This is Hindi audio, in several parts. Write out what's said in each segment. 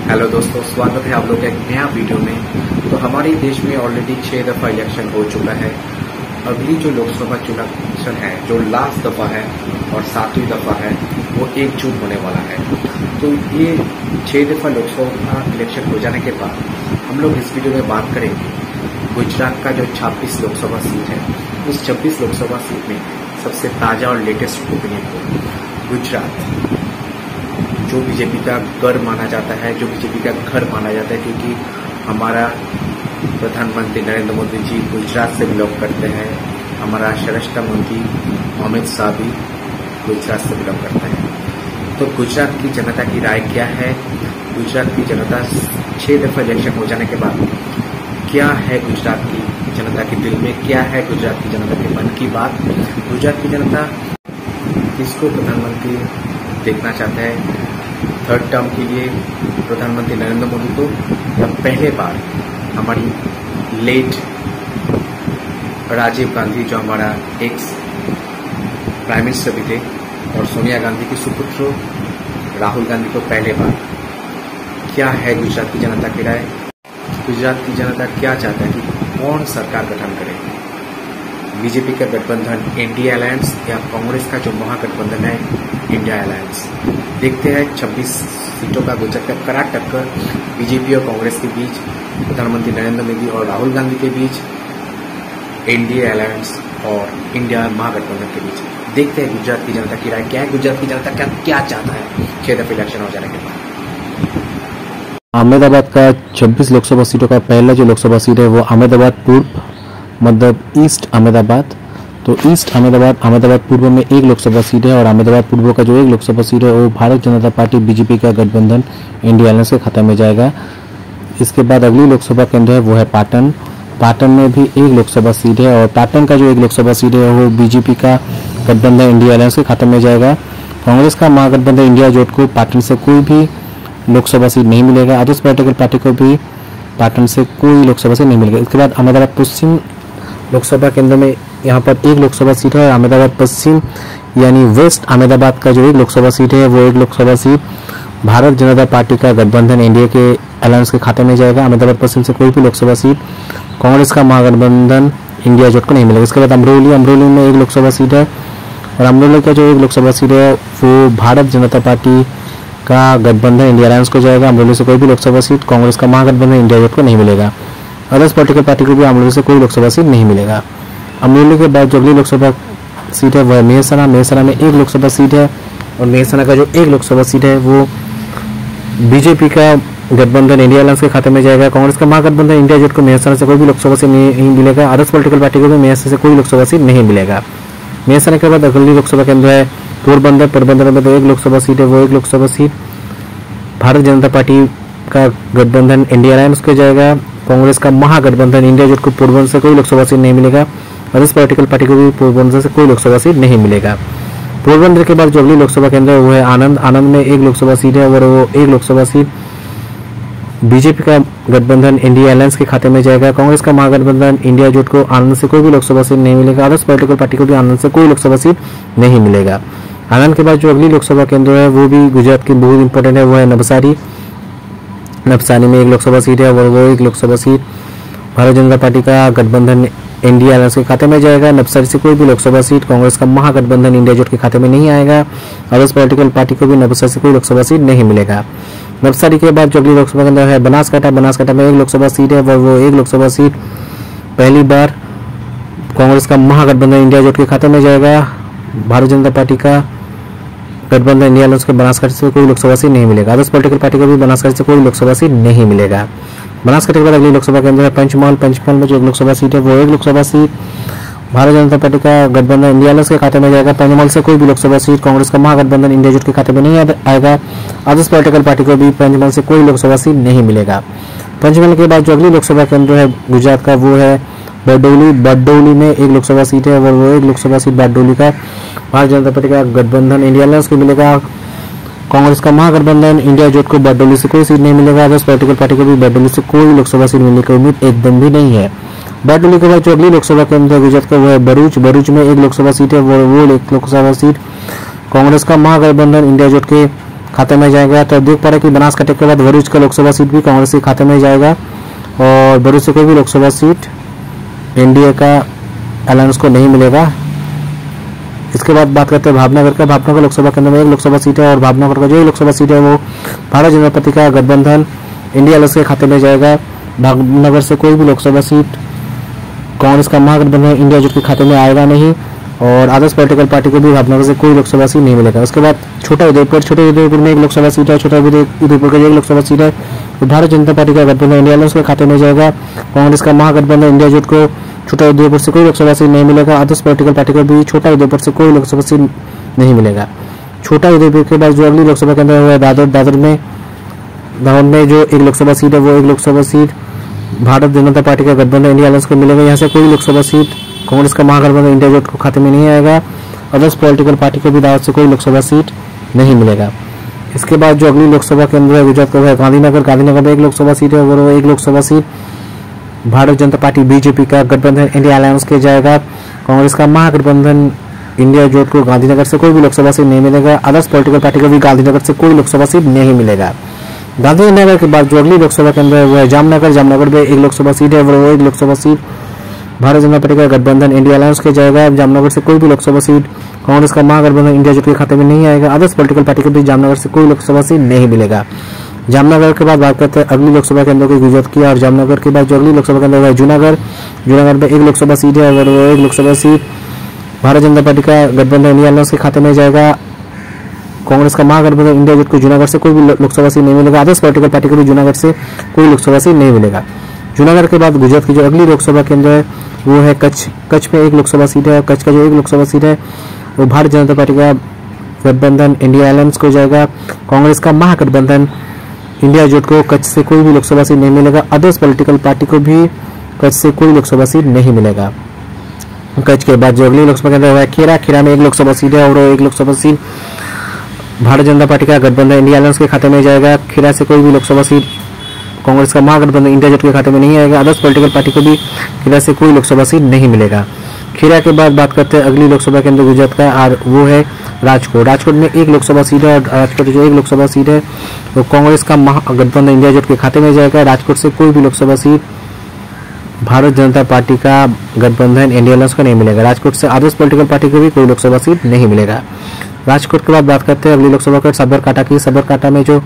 हेलो दोस्तों, स्वागत है आप लोग का एक नया वीडियो में। तो हमारे देश में ऑलरेडी 6 दफ़ा इलेक्शन हो चुका है। अगली जो लोकसभा चुनाव है, जो लास्ट दफ़ा है और 7वीं दफ़ा है, वो 1 जून होने वाला है। तो ये 6 दफ़ा लोकसभा इलेक्शन हो जाने के बाद हम लोग इस वीडियो में बात करेंगे गुजरात का जो 26 लोकसभा सीट है, उस 26 लोकसभा सीट में सबसे ताज़ा और लेटेस्ट ओपिनियन को गुजरात जो बीजेपी का गढ़ माना जाता है, जो बीजेपी का घर माना जाता है, क्योंकि हमारा प्रधानमंत्री नरेंद्र मोदी जी गुजरात से बिलोंग करते हैं। हमारा स्वराष्ट्र मंत्री अमित शाह भी गुजरात से बिलोंग करते हैं। तो गुजरात की जनता की राय क्या है? गुजरात की जनता 6 दफ़ा इलेक्शन हो जाने के बाद क्या है गुजरात की जनता के दिल में, क्या है गुजरात की जनता के मन की बात? गुजरात की जनता किसको प्रधानमंत्री देखना चाहता है? 3rd टर्म के लिए प्रधानमंत्री नरेंद्र मोदी को, या पहले बार हमारी लेट राजीव गांधी जो हमारा एक्स प्राइम मिनिस्टर भी थे, और सोनिया गांधी के सुपुत्र राहुल गांधी को पहले बार? क्या है गुजरात की जनता की राय? गुजरात की जनता क्या चाहता है कि कौन सरकार गठन करे? बीजेपी का गठबंधन इंडिया अलायंस या कांग्रेस का जो महागठबंधन है इंडिया अलायंस? देखते हैं 26 सीटों का गुजरात का कड़ा टक्कर बीजेपी और कांग्रेस के बीच, प्रधानमंत्री नरेंद्र मोदी और राहुल गांधी के बीच, इंडिया अलायंस और इंडिया महागठबंधन के बीच। देखते हैं गुजरात की जनता की राय क्या है, गुजरात की जनता क्या चाहता है 6 दफे इलेक्शन हो जाने के बाद। अहमदाबाद का 26 लोकसभा सीटों का पहला जो लोकसभा सीट है वो अहमदाबाद पूर्व, मतलब ईस्ट अहमदाबाद। तो ईस्ट अहमदाबाद पूर्व में 1 लोकसभा सीट है, और अहमदाबाद पूर्व का जो 1 लोकसभा सीट है वो भारत जनता पार्टी बीजेपी का गठबंधन इंडिया अलायंस के खाते में जाएगा। इसके बाद अगली लोकसभा केंद्र है वो है पाटन। पाटन में भी 1 लोकसभा सीट है, और पाटन का जो 1 लोकसभा सीट है वो बीजेपी का गठबंधन इंडिया अलायंस के खाते में जाएगा। कांग्रेस का महागठबंधन इंडिया जोट को पाटन से कोई भी लोकसभा सीट नहीं मिलेगा। अदर्स पॉलिटिकल पार्टी को भी पाटन से कोई लोकसभा सीट नहीं मिलेगा। इसके बाद अहमदाबाद पश्चिम लोकसभा केंद्र में यहाँ पर 1 लोकसभा सीट है। अहमदाबाद पश्चिम यानी वेस्ट अहमदाबाद का जो 1 लोकसभा सीट है वो 1 लोकसभा सीट भारत जनता पार्टी का गठबंधन इंडिया के अलायंस के खाते में जाएगा। अहमदाबाद पश्चिम से कोई भी लोकसभा सीट कांग्रेस का महागठबंधन इंडिया जोट को नहीं मिलेगा। इसके बाद अमरोली में 1 लोकसभा सीट है, और अमरोली का जो 1 लोकसभा सीट है वो भारत जनता पार्टी का गठबंधन इंडिया अलायंस को जाएगा। अमरोली से कोई भी लोकसभा सीट कांग्रेस का महागठबंधन इंडिया जोट को नहीं मिलेगा। अदर्स पॉलिटिकल पार्टी को भी अमरोली से कोई लोकसभा सीट नहीं मिलेगा। अमरोली के बाद जो अगली लोकसभा सीट है वो है मेहसाना। मेहसाना में 1 लोकसभा सीट है, और मेहसाना का जो 1 लोकसभा सीट है वो बीजेपी का गठबंधन इंडिया अलायंस के खाते में जाएगा। कांग्रेस का महागठबंधन इंडिया जोट को मेहसाना से कोई भी लोकसभा सीट नहीं मिलेगा। अदर्स पॉलिटिकल पार्टी को भी मेहसाना से कोई लोकसभा सीट नहीं मिलेगा। मेहसाना के बाद अगली लोकसभा केंद्र है पोरबंदर। पोरबंदर में तो 1 लोकसभा सीट है, वो 1 लोकसभा सीट भारत जनता पार्टी का गठबंधन इंडिया अलायंस को जाएगा। कांग्रेस का महागठबंधन इंडिया जोट को पोरबंदर से कोई लोकसभा सीट नहीं मिलेगा। अदर्स पॉलिटिकल पार्टी को भी पोरबंदर से कोई लोकसभा सीट नहीं मिलेगा। पोरबंदर के बाद जो अगली लोकसभा केंद्र है वो है आनंद। आनंद में 1 लोकसभा सीट है, और वो 1 लोकसभा सीट बीजेपी का गठबंधन इंडिया अलायंस के खाते में जाएगा। कांग्रेस का महागठबंधन इंडिया जोट को आनंद से कोई भी लोकसभा सीट नहीं मिलेगा। अदर्स पॉलिटिकल पार्टी को भी आनंद से कोई लोकसभा सीट नहीं मिलेगा। आनंद के बाद जो अगली लोकसभा केंद्र है वो भी गुजरात की बहुत इंपॉर्टेंट है, वो है नवसारी। नवसारी में 1 लोकसभा सीट है, और वो 1 लोकसभा सीट भारत जनता पार्टी का गठबंधन इंडिया अलायंस के खाते में जाएगा। नवसारी से कोई भी लोकसभा सीट कांग्रेस का महागठबंधन इंडिया जोट के खाते में नहीं आएगा। अदर्स पॉलिटिकल पार्टी को भी नवसारी से कोई लोकसभा सीट नहीं मिलेगा। नवसारी के बाद जो अगली लोकसभा केंद्र है बनासकांठा। बनासकांठा में 1 लोकसभा सीट है, वो 1 लोकसभा सीट पहली बार कांग्रेस का महागठबंधन इंडिया जोट के खाते में जाएगा। भारत जनता पार्टी का गठबंधन इंडिया अलायंस के बनासकांठा से कोई लोकसभा सीट नहीं मिलेगा। अदर्स पॉलिटिकल पार्टी को भी बनासकांठा से कोई लोकसभा सीट नहीं मिलेगा। बनासकांठा के बाद अगली लोकसभा केंद्र है पंचमहल। पंचमहल में जो 1 लोकसभा सीट है वो 1 लोकसभा सीट भारत जनता पार्टी का गठबंधन इंडिया अलायंस के खाते में जाएगा। पंचमहल से कोई भी लोकसभा सीट कांग्रेस का महागठबंधन इंडिया जोट के खाते में नहीं आएगा। अदर्स पॉलिटिकल पार्टी को भी पंचमहल से कोई लोकसभा सीट नहीं मिलेगा। पंचमहल के बाद जो अगली लोकसभा केंद्र है गुजरात का वो है बारडोली। बारडोली में 1 लोकसभा सीट है, और वो 1 लोकसभा सीट बारडोली का भारत जनता पार्टी का गठबंधन इंडिया अलायंस को मिलेगा। कांग्रेस का महागठबंधन इंडिया जोट को बारडोली से कोई सीट नहीं मिलेगा। अदर्स पॉलिटिकल पार्टी को भी बारडोली से कोई लोकसभा सीट मिलने की उम्मीद एकदम भी नहीं है। बारडोली के बाद जो अगली लोकसभा केंद्र है गुजरात का वो है भरूच। भरूच में 1 लोकसभा सीट है, वो 1 लोकसभा सीट कांग्रेस का महागठबंधन इंडिया जोट के खाते में जाएगा। तो देख पा रहे कि बनासकांठा के बाद भरूच का लोकसभा सीट भी कांग्रेस के खाते में जाएगा और भरूच से कोई भी लोकसभा सीट एनडीए का अलायंस को नहीं मिलेगा। इसके बाद बात करते हैं भावनगर का। भावनगर लोकसभा केंद्र में एक लोकसभा सीट है और भावनगर का जो एक लोकसभा सीट है वो भारतीय जनता पार्टी का गठबंधन इंडिया अलायंस के खाते में जाएगा। भावनगर से कोई भी लोकसभा सीट कांग्रेस का महागठबंधन इंडिया जुट के खाते में आएगा नहीं और आदर्श पॉलिटिकल पार्टी को भी भावनगर से कोई लोकसभा सीट नहीं मिलेगा। उसके बाद छोटा उदयपुर में एक लोकसभा सीट है, छोटा उदयपुर का एक लोकसभा सीट है तो भारतीय जनता पार्टी का गठबंधन इंडिया अलायंस के खाते में जाएगा। कांग्रेस का महागठबंधन इंडिया जुट को छोटा उदयपुर से कोई लोकसभा सीट नहीं मिलेगा। आदर्श पॉलिटिकल पार्टी को भी छोटा उदयपुर से कोई लोकसभा सीट नहीं मिलेगा। छोटा उदयपुर के बाद जो अगली लोकसभा केंद्र है वो है दादर में जो एक लोकसभा सीट है वो एक लोकसभा सीट भारतीय जनता पार्टी का गठबंधन इंडिया अलायंस को मिलेगा। यहाँ से कोई लोकसभा सीट कांग्रेस का महागठबंधन इंडिया जुट को खाते में नहीं आएगा। अदर्स पॉलिटिकल पार्टी को भी दावत से कोई लोकसभा सीट नहीं मिलेगा। इसके बाद जो अगली लोकसभा केंद्र है गुजरात का है गांधीनगर में एक लोकसभा सीट है और एक Lok Sabha seat Bharatiya Janata party BJP का गठबंधन इंडिया अलायंस के जाएगा। कांग्रेस का महागठबंधन इंडिया जुट को गांधीनगर से कोई भी लोकसभा सीट नहीं मिलेगा। अदर्स पॉलिटिकल पार्टी को भी गांधीनगर से कोई लोकसभा सीट नहीं मिलेगा। गांधीनगर के बाद जो अगली लोकसभा केंद्र है वो है जामनगर में एक लोकसभा सीट है और वो एक लोकसभा सीट भारतीय जनता पार्टी का गठबंधन इंडिया अलायंस के जाएगा। जामनगर से कोई भी लोकसभा सीट कांग्रेस का महागठबंधन इंडिया जुट के खाते में नहीं आएगा। अदर्स पॉलिटिकल पार्टी को भी जामनगर से कोई लोकसभा सीट नहीं मिलेगा। जामनगर के बाद बात करते हैं अगली लोकसभा केंद्र की गुजरात की और जामनगर के बाद जो अगली लोकसभा केंद्र है जूनागढ़ में एक लोकसभा सीट है और वो एक लोकसभा सीट भारतीय जनता पार्टी का गठबंधन इंडिया अलायंस के खाते में जाएगा। कांग्रेस का महागठबंधन इंडिया जुट को जूनागढ़ से कोई भी लोकसभा सीट नहीं मिलेगा। अदर्स पॉलिटिकल पार्टी को भी जूनागढ़ से कोई लोकसभा सीट नहीं मिलेगा। जूनागढ़ के बाद गुजरात की जो अगली लोकसभा केंद्र है वो है कच्छ में एक लोकसभा सीट है। कच्छ का जो एक लोकसभा सीट है वो भारतीय जनता पार्टी का गठबंधन इंडिया अलायंस को जाएगा। कांग्रेस का महागठबंधन इंडिया जुट को कच्छ से कोई भी लोकसभा सीट नहीं मिलेगा। अदर्स पॉलिटिकल पार्टी को भी कच्छ से कोई लोकसभा सीट नहीं मिलेगा। कच्छ के बाद जो अगली लोकसभा केंद्र है खेरा में एक लोकसभा सीट है और एक लोकसभा सीट भारतीय जनता पार्टी का गठबंधन इंडिया अलायंस के खाते में जाएगा। खेरा से कोई भी लोकसभा सीट कांग्रेस का महागठबंधन इंडिया जुट के खाते में नहीं आएगा। अदर्स पॉलिटिकल पार्टी को भी खेरा से कोई लोकसभा सीट नहीं मिलेगा। खेरा के बाद बात करते हैं अगली लोकसभा केंद्र गुजरात का और वो है राजकोट में एक लोकसभा सीट है और राजकोट जो एक लोकसभा सीट है वो कांग्रेस का महागठबंधन इंडिया जुट के खाते में जाएगा। राजकोट से कोई भी लोकसभा सीट भारतीय जनता पार्टी का गठबंधन इंडिया अलायंस को नहीं मिलेगा। राजकोट से आदर्श पॉलिटिकल पार्टी को भी कोई लोकसभा सीट नहीं मिलेगा। राजकोट के बाद बात करते हैं अगली लोकसभा का साबरकांठा की। साबरकांठा में जो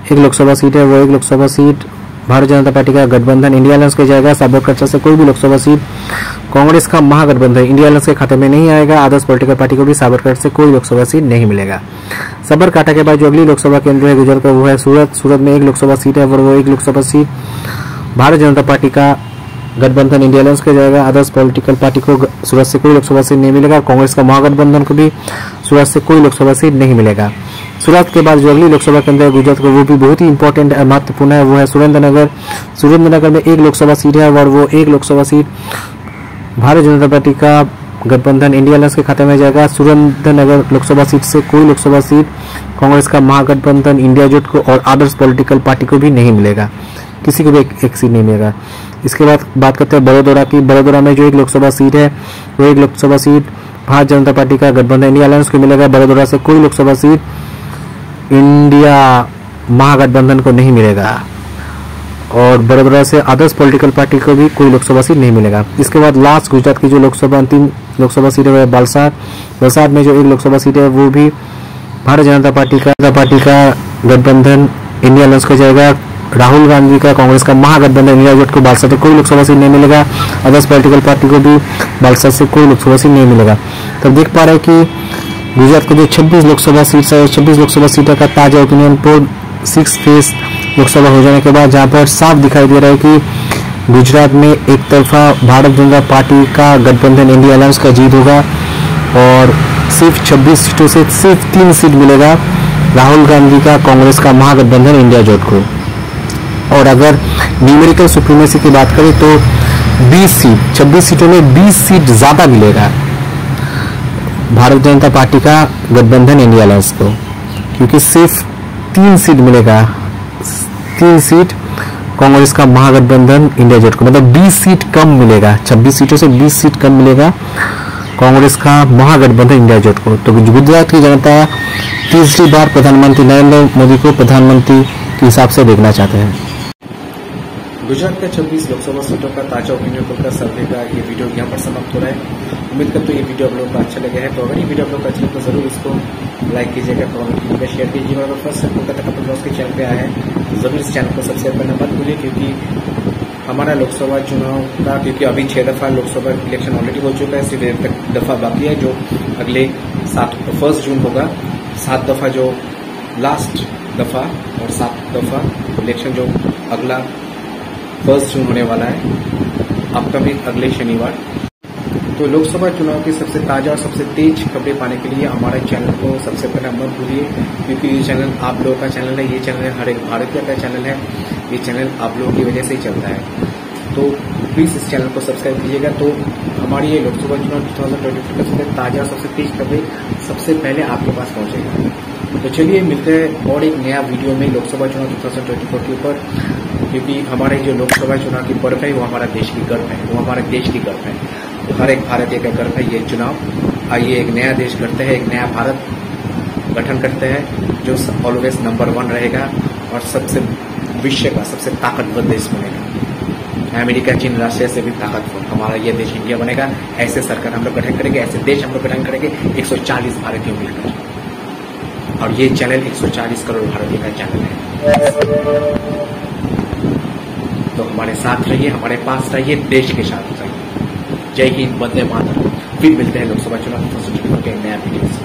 एक लोकसभा सीट है वो एक लोकसभा सीट भारतीय जनता पार्टी का गठबंधन इंडिया अलायंस के जाएगा। साबरकांठा से कोई भी लोकसभा सीट कांग्रेस का महागठबंधन इंडिया अलायंस के खाते में नहीं आएगा। आदर्श पॉलिटिकल पार्टी को भी साबरकांठा से कोई लोकसभा सीट नहीं मिलेगा। साबरकांठा के बाद जो अगली लोकसभा केंद्र है गुजरात का वो है सूरत में एक लोकसभा सीट है और वो एक लोकसभा सीट भारतीय जनता पार्टी का गठबंधन इंडिया अलायंस के जाएगा। अदर्स पॉलिटिकल पार्टी को सूरत से कोई लोकसभा सीट नहीं मिलेगा। कांग्रेस का महागठबंधन को भी सूरत से कोई लोकसभा सीट नहीं मिलेगा। सूरत के बाद जो अगली लोकसभा केंद्र है गुजरात का वो भी बहुत ही इंपॉर्टेंट महत्वपूर्ण है वो है सुरेंद्रनगर में एक लोकसभा सीट है और वो एक लोकसभा सीट भारतीय जनता पार्टी का गठबंधन इंडिया अलायंस के खाते में जाएगा। सुरेंद्रनगर लोकसभा सीट से कोई लोकसभा सीट कांग्रेस का महागठबंधन इंडिया जुट को और आदर्श पॉलिटिकल पार्टी को भी नहीं मिलेगा। किसी को भी एक सीट नहीं मिलेगा। इसके बाद बात करते हैं बड़ोदरा की। बड़ोदरा में जो एक लोकसभा सीट है वो एक लोकसभा सीट भारतीय जनता पार्टी का गठबंधन इंडिया अलायंस को मिलेगा। बड़ोदरा से कोई लोकसभा सीट इंडिया महागठबंधन को नहीं मिलेगा और बड़ोदरा से आदर्श पॉलिटिकल पार्टी को भी कोई लोकसभा सीट नहीं मिलेगा। इसके बाद लास्ट गुजरात की जो अंतिम लोकसभा सीट है वो है वलसाड में जो एक लोकसभा सीट है वो भी भारतीय जनता पार्टी का गठबंधन इंडिया अलायंस को जाएगा। राहुल गांधी का कांग्रेस का महागठबंधन इंडिया जुट को बालसाड से कोई लोकसभा सीट नहीं मिलेगा। अदर्स पॉलिटिकल पार्टी को भी बालसाड से कोई लोकसभा सीट नहीं मिलेगा। तो देख पा रहे हैं कि गुजरात को जो 26 लोकसभा सीट है 26 लोकसभा सीटों का ताजा ओपिनियन पोल 6 फेज लोकसभा हो जाने के बाद जहां पर साफ दिखाई दे रहा है कि गुजरात में एक तरफा भारतीय जनता पार्टी का गठबंधन इंडिया अलायंस का जीत होगा और सिर्फ 26 सीटों से सिर्फ 3 सीट मिलेगा राहुल गांधी का कांग्रेस का महागठबंधन इंडिया जुट को। और अगर न्यूमेरिकल सुप्रीमेसी की बात करें तो 20 सीट 26 सीटों में 20 सीट ज्यादा मिलेगा भारतीय जनता पार्टी का गठबंधन इंडिया अलायंस को, क्योंकि सिर्फ 3 सीट मिलेगा 3 सीट कांग्रेस का महागठबंधन इंडिया जुट को, मतलब 20 सीट कम मिलेगा। 26 सीटों से 20 सीट कम मिलेगा कांग्रेस का महागठबंधन इंडिया जुट को। तो गुजरात की जनता तीसरी बार प्रधानमंत्री नरेंद्र मोदी को प्रधानमंत्री के हिसाब से देखना चाहते हैं। गुजरात का 26 लोकसभा सीटों का ताजा ओपिनियन पोल का सर्वे का ये वीडियो यहाँ पर समाप्त हो रहा है। उम्मीद करते ये वीडियो आप लोगों को अच्छा लगा है। तो अगर ये वीडियो आप लोगों को अच्छा लगे तो जरूर इसको लाइक कीजिएगा, कमेंट कीजिएगा, शेयर कीजिएगा। अगर first time Kolkata couple blogs के चैनल पे आया है तो जरूर इस चैनल को सब्सक्राइब करना मत भूलिए, क्योंकि हमारा लोकसभा चुनाव का, क्योंकि अभी 6 दफा लोकसभा इलेक्शन ऑलरेडी हो चुका है, सिर्फ 1 दफा बाकी है जो अगले 1 जून होगा। 7 दफा जो लास्ट दफा और 7 दफा इलेक्शन जो अगला 1 जून होने वाला है, अपकमिंग अगले शनिवार। तो लोकसभा चुनाव की सबसे ताजा और सबसे तेज खबरें पाने के लिए हमारे चैनल को सब्सक्राइब करना मत भूलिए, क्योंकि ये चैनल आप लोगों का चैनल है, ये चैनल हर एक भारतीय का चैनल है, ये चैनल आप लोगों की वजह से ही चलता है। तो प्लीज इस चैनल को सब्सक्राइब कीजिएगा। तो हमारी ये लोकसभा चुनाव 2024 का सबसे ताजा सबसे तेज खबरें सबसे पहले आपके पास पहुंचेगा। तो चलिए मिलते हैं और एक नया वीडियो में लोकसभा चुनाव 2024 के ऊपर, क्योंकि हमारे जो लोकसभा चुनाव की पर्व है वो हमारा देश की गर्व है, वो हमारे देश की गर्व है। तो हर एक भारतीय का गर्व है ये चुनाव। आइए एक नया देश करते हैं, एक नया भारत गठन करते हैं जो ऑलवेज नंबर 1 रहेगा और सबसे विश्व का सबसे ताकतवर देश बनेगा। अमेरिका, चीन, रशिया से भी ताकतवर हमारा ये देश इंडिया बनेगा। ऐसे सरकार हम लोग गठन करेंगे, ऐसे देश हम लोग गठन करेंगे 140 भारतीयों मिलकर। और ये चैनल 140 करोड़ भारतीयों का चैनल है। तो हमारे साथ रहिए, हमारे पास रहिए, देश के साथ रहिए। जय हिंद, वंदे मातरम। फिर मिलते हैं लोकसभा चुनाव 2024 के नया वीडियो से।